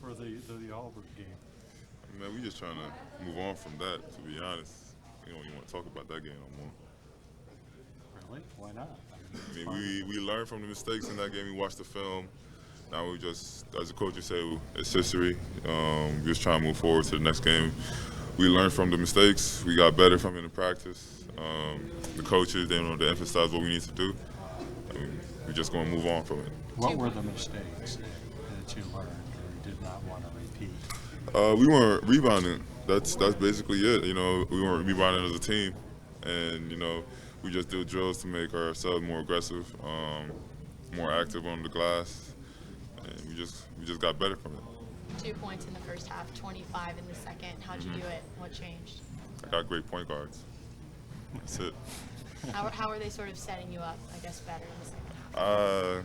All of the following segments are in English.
for the Auburn game? Man, we just trying to move on from that, to be honest. We don't even want to talk about that game no more. Really? Why not? I mean, we learned from the mistakes in that game. We watched the film. Now we just, as the coach would say, it's history. We're just trying to move forward to the next game. We learned from the mistakes. We got better from it in practice. The coaches, they emphasize what we need to do. We're just going to move on from it. What were the mistakes that you learned or did not want to repeat? We weren't rebounding. That's basically it. You know, we weren't rebounding as a team, and you know, we just did drills to make ourselves more aggressive, more active on the glass, and we just got better from it. 2 points in the first half, 25 in the second. How'd you do it? What changed? I got great point guards. That's it. How are they sort of setting you up, I guess, better in the second half?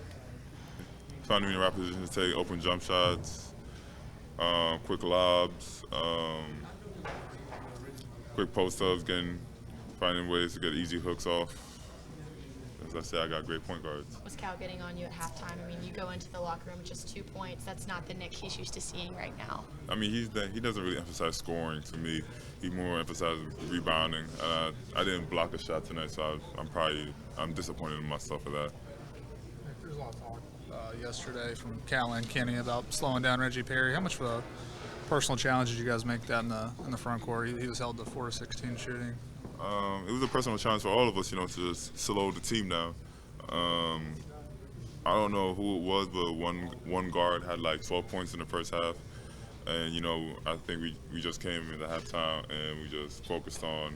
Finding me in the right position to take open jump shots, quick lobs, quick post-ups, finding ways to get easy hooks off. As I said, I got great point guards. Was Cal getting on you at halftime? I mean, you go into the locker room with just 2 points. That's not the Nick he's used to seeing right now. I mean, he doesn't really emphasize scoring to me. He more emphasizes rebounding. I didn't block a shot tonight, so I'm disappointed in myself for that. There's a lot of talk yesterday from Cal and Kenny about slowing down Reggie Perry. How much of a personal challenge did you guys make that in the front court? He was held to 4 of 16 shooting. It was a personal challenge for all of us, to just slow the team down. I don't know who it was, but one guard had like 12 points in the first half, and I think we just came in the halftime and we just focused on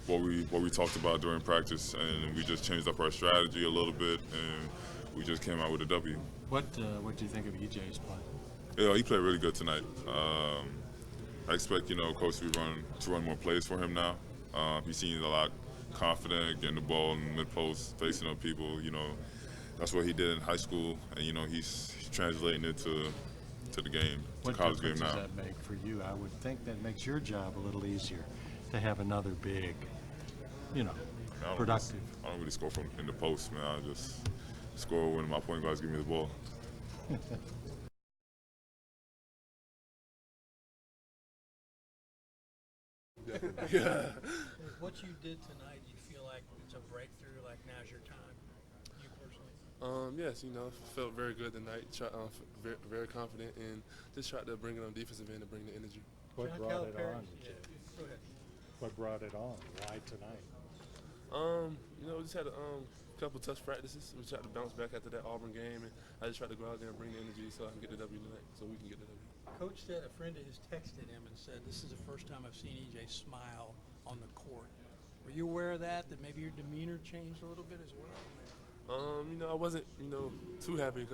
what we talked about during practice, and we just changed up our strategy a little bit, and we just came out with a W. What do you think of EJ's play? Yeah, he played really good tonight. I expect coach to run more plays for him now. He seems a lot confident getting the ball in the mid-post, facing up people. That's what he did in high school, and he's translating it to the game, to college game now. What difference does that make for you? I would think that makes your job a little easier to have another big, productive. I don't really score from in the post, man. I just score when my point guards give me the ball. Yeah. What you did tonight, you feel like it's a breakthrough, like now's your time, you personally? Yes, felt very good tonight. Very, very confident, and just tried to bring it on defensive end and bring the energy. What John brought it Calipari. on? Go ahead. What brought it on? Why tonight? We just had a couple touch practices. We tried to bounce back after that Auburn game, and I just tried to go out there and bring the energy so I can get the W tonight, so we can get the W. Coach said a friend of his texted him and said, "This is the first time I've seen EJ smile on the court." Were you aware of that maybe your demeanor changed a little bit as well? I wasn't, too happy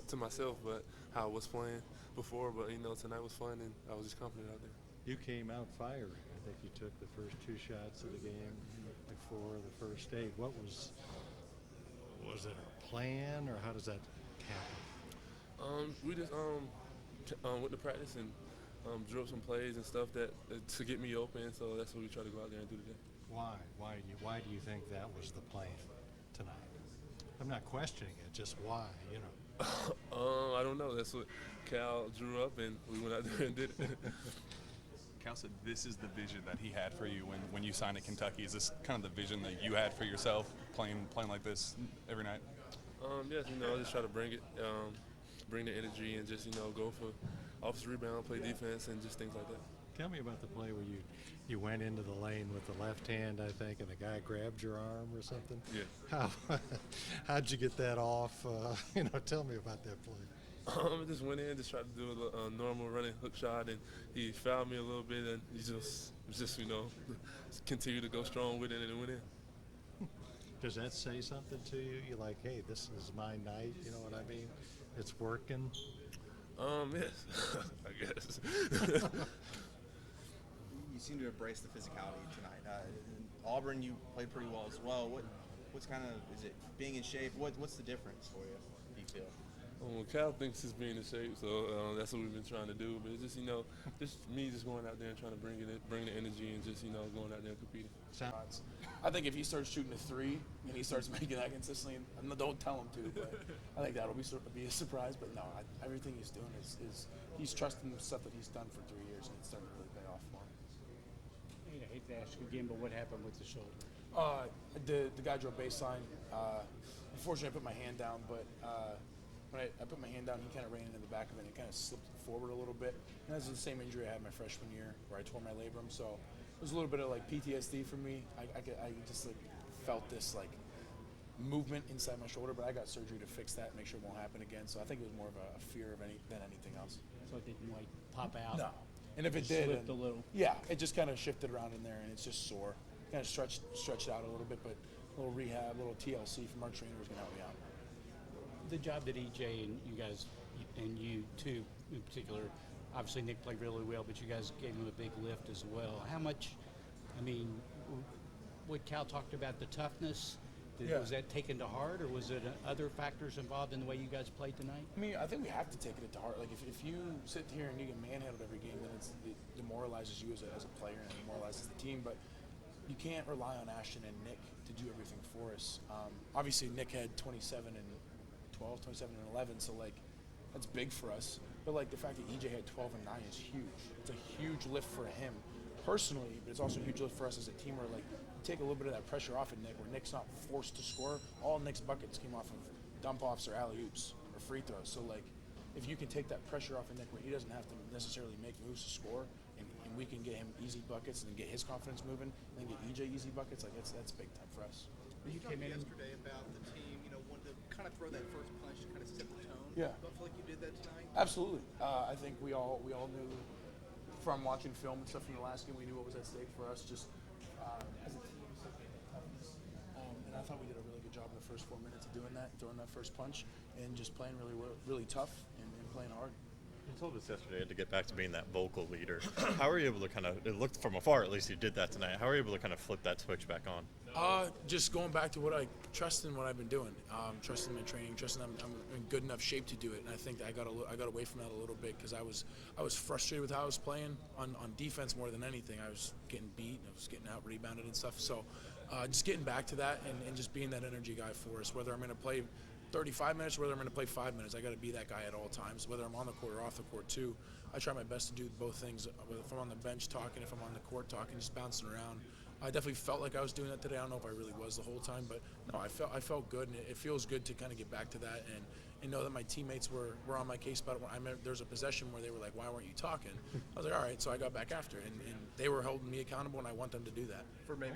to myself, but how I was playing before. But tonight was fun, and I was just confident out there. You came out firing. I think you took the first 2 shots of the game before the first 8. What was it a plan, or how does that happen? We just went to practice and drew up some plays and stuff that to get me open. So that's what we try to go out there and do today. Why? Why do you think that was the plan tonight? I'm not questioning it, just why, I don't know. That's what Cal drew up, and we went out there and did it. Cal said this is the vision that he had for you when you signed at Kentucky. Is this kind of the vision that you had for yourself, playing like this every night? Yes, I just try to bring it, bring the energy, and just go for offensive rebound, play defense, and just things like that. Tell me about the play where you went into the lane with the left hand, I think, and the guy grabbed your arm or something. Yeah. How'd you get that off? Tell me about that play. I just went in, just tried to do a normal running hook shot, and he fouled me a little bit, and he just continued to go strong with it, and it went in. Does that say something to you? You're like, hey, this is my night, you know what I mean? It's working. Yes, I guess. You seem to embrace the physicality tonight. In Auburn, you played pretty well as well. What's kind of, is it being in shape? What's the difference for you, do you feel? Well, Cal thinks he's being in shape, so that's what we've been trying to do. But it's just, just me just going out there and trying to bring the energy, and just, going out there and competing. I think if he starts shooting a 3 and he starts making that consistently, and don't tell him to, but I think that'll be a surprise. But no, everything he's doing is he's trusting the stuff that he's done for 3 years, and it's starting to really pay off for him. I hate to ask you again, but what happened with the shoulder? The guy drove baseline. Unfortunately, I put my hand down, but when I put my hand down, he kind of ran into the back of it and it kind of slipped forward a little bit. And that's the same injury I had my freshman year where I tore my labrum. So it was a little bit of like PTSD for me. I just like felt this like movement inside my shoulder, but I got surgery to fix that and make sure it won't happen again. So I think it was more of a fear of than anything else. So it didn't like pop out? No. And if it Just did, slipped a little. Yeah, it just kind of shifted around in there, and it's just sore. Kind of stretched out a little bit, but a little rehab, a little TLC from our trainer is going to help me out. The job that EJ and you guys, and you too in particular, obviously Nick played really well, but you guys gave him a big lift as well. How much, I mean, what Cal talked about, the toughness, was that taken to heart, or was it other factors involved in the way you guys played tonight? I mean, I think we have to take it to heart. Like, if you sit here and you get manhandled every game, then it demoralizes you as a player and it demoralizes the team. But you can't rely on Ashton and Nick to do everything for us. Obviously, Nick had 27 and 12, 27 and 11, so, like, that's big for us. But, like, the fact that EJ had 12 and 9 is huge. It's a huge lift for him personally, but it's also a huge lift for us as a team where, like, take a little bit of that pressure off of Nick, where Nick's not forced to score. All Nick's buckets came off of dump-offs or alley-oops or free throws. So, like, if you can take that pressure off of Nick where he doesn't have to necessarily make moves to score, and we can get him easy buckets and get his confidence moving, and then get EJ easy buckets, like, that's big time for us. You talked yesterday about the team, wanting to kind of throw that first punch to kind of set the tone. Yeah. Do you feel like you did that tonight? Absolutely. I think we all knew from watching film and stuff from the last game, we knew what was at stake for us just as a team. And I thought we did a really good job in the first 4 minutes of doing that, throwing that first punch, and just playing really tough and playing hard. You told us yesterday to get back to being that vocal leader. How are you able to kind of, it looked from afar at least you did that tonight, how are you able to kind of flip that switch back on? Just going back to what I trust in what I've been doing, trusting my training, trusting I'm in good enough shape to do it, and I think that I got away from that a little bit because I was frustrated with how I was playing on defense more than anything. I was getting beat, I was getting out rebounded and stuff. So just getting back to that and just being that energy guy for us, whether I'm going to play 35 minutes or whether I'm going to play 5 minutes, I got to be that guy at all times, whether I'm on the court or off the court too. I try my best to do both things. If I'm on the bench talking, if I'm on the court talking, just bouncing around. I definitely felt like I was doing that today. I don't know if I really was the whole time, but no, I felt good, and it feels good to kind of get back to that and know that my teammates were on my case about it. I remember there was a possession where they were like, "Why weren't you talking?" I was like, "All right," so I got back after, and they were holding me accountable, and I want them to do that. For maybe